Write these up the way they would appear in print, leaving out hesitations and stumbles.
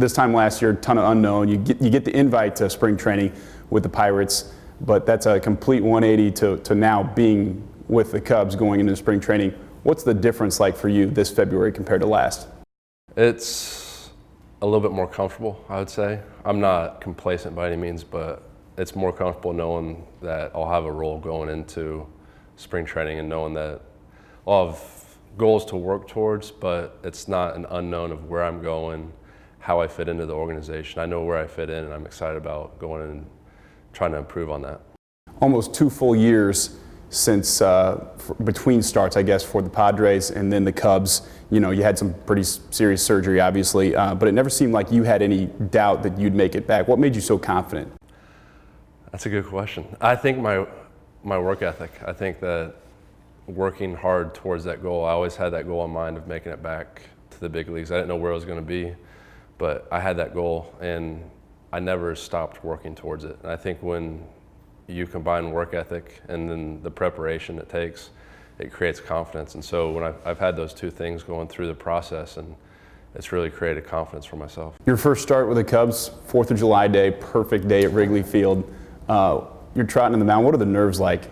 this time last year, a ton of unknown. You get the invite to spring training with the Pirates, but that's a complete 180 to now being with the Cubs going into spring training. What's the difference like for you this February compared to last? It's a little bit more comfortable, I would say. I'm not complacent by any means, but it's more comfortable knowing that I'll have a role going into spring training and knowing that I'll have goals to work towards, but it's not an unknown of where I'm going, how I fit into the organization. I know where I fit in, and I'm excited about going and trying to improve on that. Almost 2 full years since between starts, I guess, for the Padres and then the Cubs. You know, you had some pretty serious surgery, obviously, but it never seemed like you had any doubt that you'd make it back. What made you so confident? That's a good question. I think my work ethic. I think that working hard towards that goal, I always had that goal in mind of making it back to the big leagues. I didn't know where I was going to be, but I had that goal, and I never stopped working towards it. And I think when you combine work ethic and then the preparation it takes, it creates confidence. And so when I've had those two things going through the process, and it's really created confidence for myself. Your first start with the Cubs, 4th of July day, perfect day at Wrigley Field. You're trotting in the mound. What are the nerves like?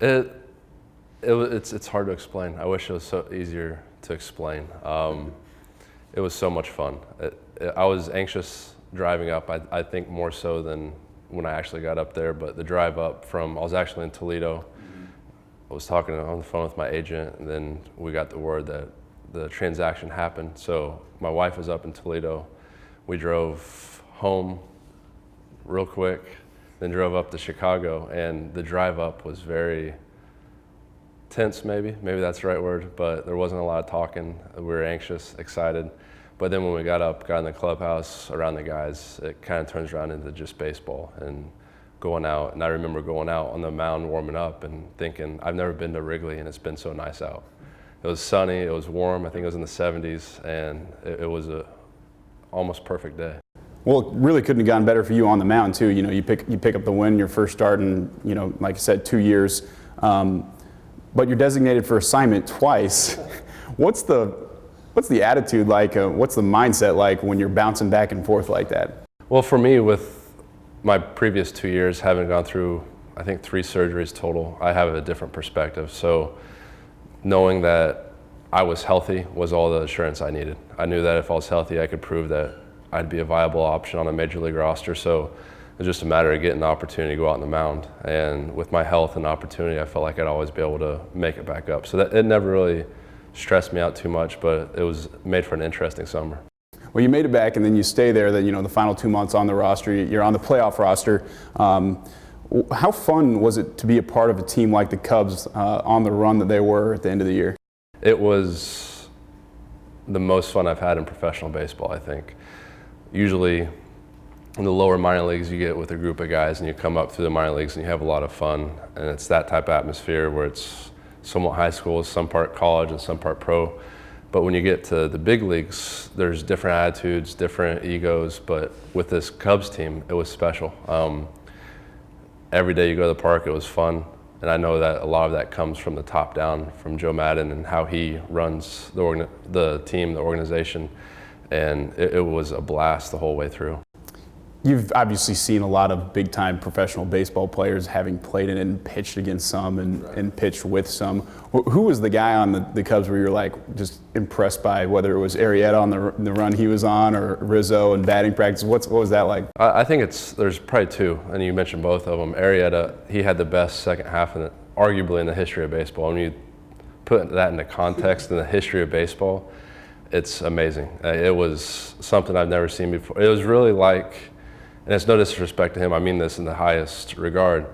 It's hard to explain. I wish it was so easier to explain. It was so much fun. I was anxious driving up, I think more so than when I actually got up there, but the drive up I was actually in Toledo. I was talking on the phone with my agent, and then we got the word that the transaction happened. So my wife was up in Toledo. We drove home real quick, then drove up to Chicago, and the drive up was very tense, maybe that's the right word, but there wasn't a lot of talking. We were anxious, excited. But then when we got in the clubhouse around the guys, it kind of turns around into just baseball and going out. And I remember going out on the mound warming up and thinking, I've never been to Wrigley and it's been so nice out. It was sunny, it was warm, I think it was in the 70s, and it was a almost perfect day. Well, it really couldn't have gotten better for you on the mound too. You know, you pick up the win, your first start in, you know, like I said, 2 years. But you're designated for assignment twice. What's the attitude like? What's the mindset like when you're bouncing back and forth like that? Well, for me, with my previous 2 years, having gone through, I think 3 surgeries total, I have a different perspective. So knowing that I was healthy was all the assurance I needed. I knew that if I was healthy, I could prove that I'd be a viable option on a major league roster. So it was just a matter of getting the opportunity to go out on the mound. And with my health and opportunity, I felt like I'd always be able to make it back up. So that it never really stressed me out too much, but it was made for an interesting summer. Well, you made it back, and then you stay there. That, you know, the final 2 months on the roster, you're on the playoff roster. How fun was it to be a part of a team like the Cubs on the run that they were at the end of the year? It was the most fun I've had in professional baseball, I think. Usually in the lower minor leagues, you get with a group of guys and you come up through the minor leagues and you have a lot of fun. And it's that type of atmosphere where it's somewhat high school, some part college and some part pro. But when you get to the big leagues, there's different attitudes, different egos. But with this Cubs team, it was special. Every day you go to the park, it was fun. And I know that a lot of that comes from the top down, from Joe Madden and how he runs the team, the organization. And it was a blast the whole way through. You've obviously seen a lot of big-time professional baseball players, having played in and pitched against some and pitched with some. Who was the guy on the Cubs where you're like just impressed by, whether it was Arrieta on the run he was on or Rizzo in batting practice? What was that like? I think there's probably 2, and you mentioned both of them. Arrieta, he had the best second half, arguably in the history of baseball. When you put that into context in the history of baseball, it's amazing. It was something I've never seen before. It was really like, and it's no disrespect to him, I mean this in the highest regard,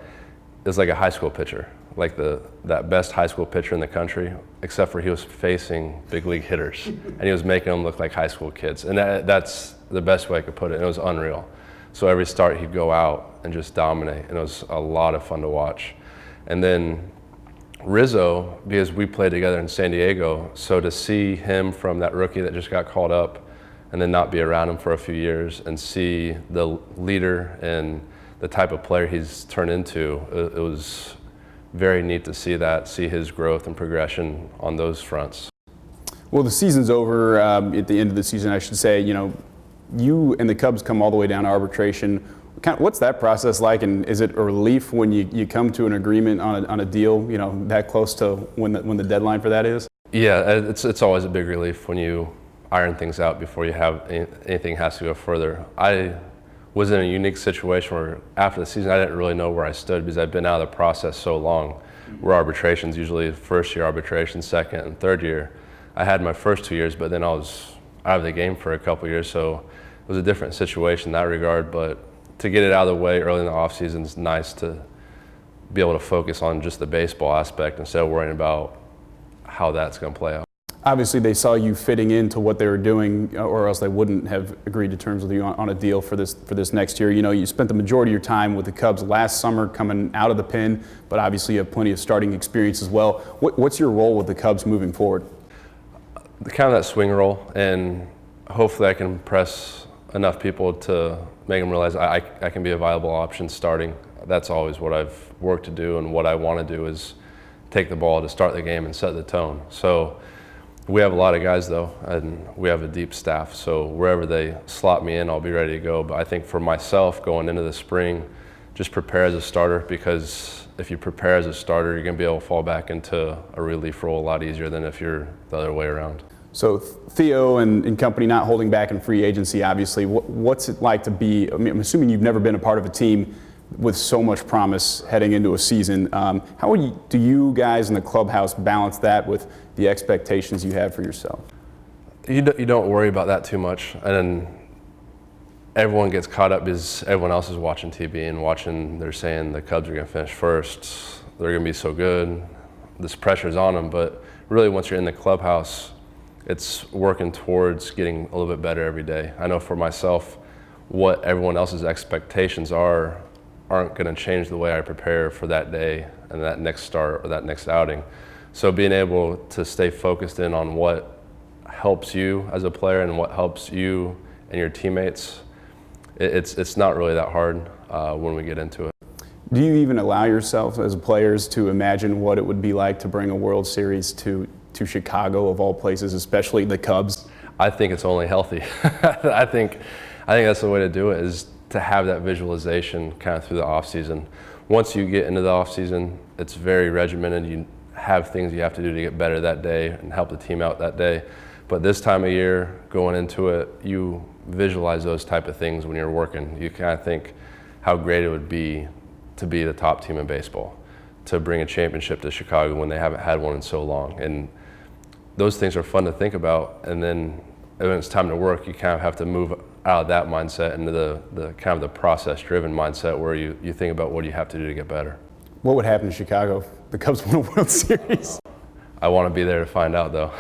it's like a high school pitcher, like that best high school pitcher in the country, except for he was facing big league hitters, and he was making them look like high school kids. And that's the best way I could put it, and it was unreal. So every start he'd go out and just dominate, and it was a lot of fun to watch. And then Rizzo, because we played together in San Diego, so to see him from that rookie that just got called up and then not be around him for a few years and see the leader and the type of player he's turned into, it was very neat to see his growth and progression on those fronts. Well, the season's over. At the end of the season, I should say, you know, you and the Cubs come all the way down to arbitration. What's that process like, and is it a relief when you come to an agreement on a deal, that close to when the deadline for that is? Yeah, it's always a big relief when you iron things out before you have anything has to go further. I was in a unique situation where after the season I didn't really know where I stood because I'd been out of the process so long. Where arbitration's usually first year arbitration, second and third year. I had my first 2 years, but then I was out of the game for a couple years, so it was a different situation in that regard. But to get it out of the way early in the off season is nice to be able to focus on just the baseball aspect instead of worrying about how that's going to play out. Obviously, they saw you fitting into what they were doing, or else they wouldn't have agreed to terms with you on a deal for this next year. You spent the majority of your time with the Cubs last summer coming out of the pen, but obviously you have plenty of starting experience as well. What's your role with the Cubs moving forward? Kind of that swing role, and hopefully I can impress enough people to make them realize I can be a viable option starting. That's always what I've worked to do, and what I want to do is take the ball to start the game and set the tone. So we have a lot of guys though, and we have a deep staff, so wherever they slot me in, I'll be ready to go. But I think for myself, going into the spring, just prepare as a starter, because if you prepare as a starter, you're going to be able to fall back into a relief role a lot easier than if you're the other way around. So Theo and company not holding back in free agency, obviously. What's it like to be, I'm assuming you've never been a part of a team with so much promise heading into a season. How do you guys in the clubhouse balance that with the expectations you have for yourself? You don't worry about that too much, and then everyone gets caught up because everyone else is watching TV and they're saying the Cubs are going to finish first, they're going to be so good, this pressure's on them. But really, once you're in the clubhouse, it's working towards getting a little bit better every day. I know for myself, what everyone else's expectations aren't going to change the way I prepare for that day and that next start or that next outing. So being able to stay focused in on what helps you as a player and what helps you and your teammates, it's not really that hard when we get into it. Do you even allow yourself as players to imagine what it would be like to bring a World Series to Chicago, of all places, especially the Cubs? I think it's only healthy. I think that's the way to do it, is to have that visualization kind of through the off season. Once you get into the off season, it's very regimented. You have things you have to do to get better that day and help the team out that day. But this time of year, going into it, you visualize those type of things when you're working. You kind of think how great it would be to be the top team in baseball, to bring a championship to Chicago when they haven't had one in so long. And those things are fun to think about, and then when it's time to work, you kind of have to move out of that mindset into the kind of the process-driven mindset where you think about what you have to do to get better. What would happen in Chicago if the Cubs won a World Series? I want to be there to find out, though.